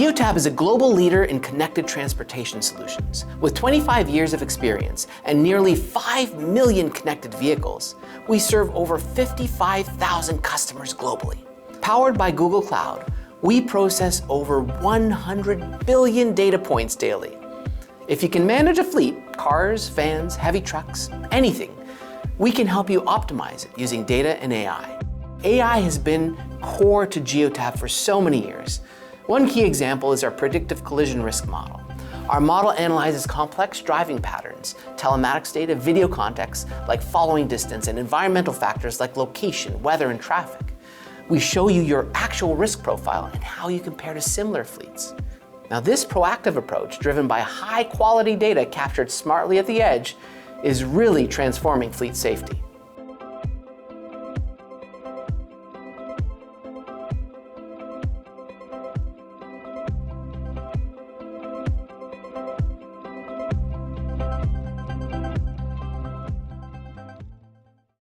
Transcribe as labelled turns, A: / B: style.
A: Geotab is a global leader in connected transportation solutions. With 25 years of experience and nearly 5 million connected vehicles, we serve over 55,000 customers globally. Powered by Google Cloud, we process over 100 billion data points daily. If you can manage a fleet, cars, vans, heavy trucks, anything, we can help you optimize it using data and AI. AI has been core to Geotab for so many years. One key example is our predictive collision risk model. Our model analyzes complex driving patterns, telematics data, video context like following distance, and environmental factors like location, weather, and traffic. We show you your actual risk profile and how you compare to similar fleets. Now, this proactive approach, driven by high-quality data captured smartly at the edge, is really transforming fleet safety.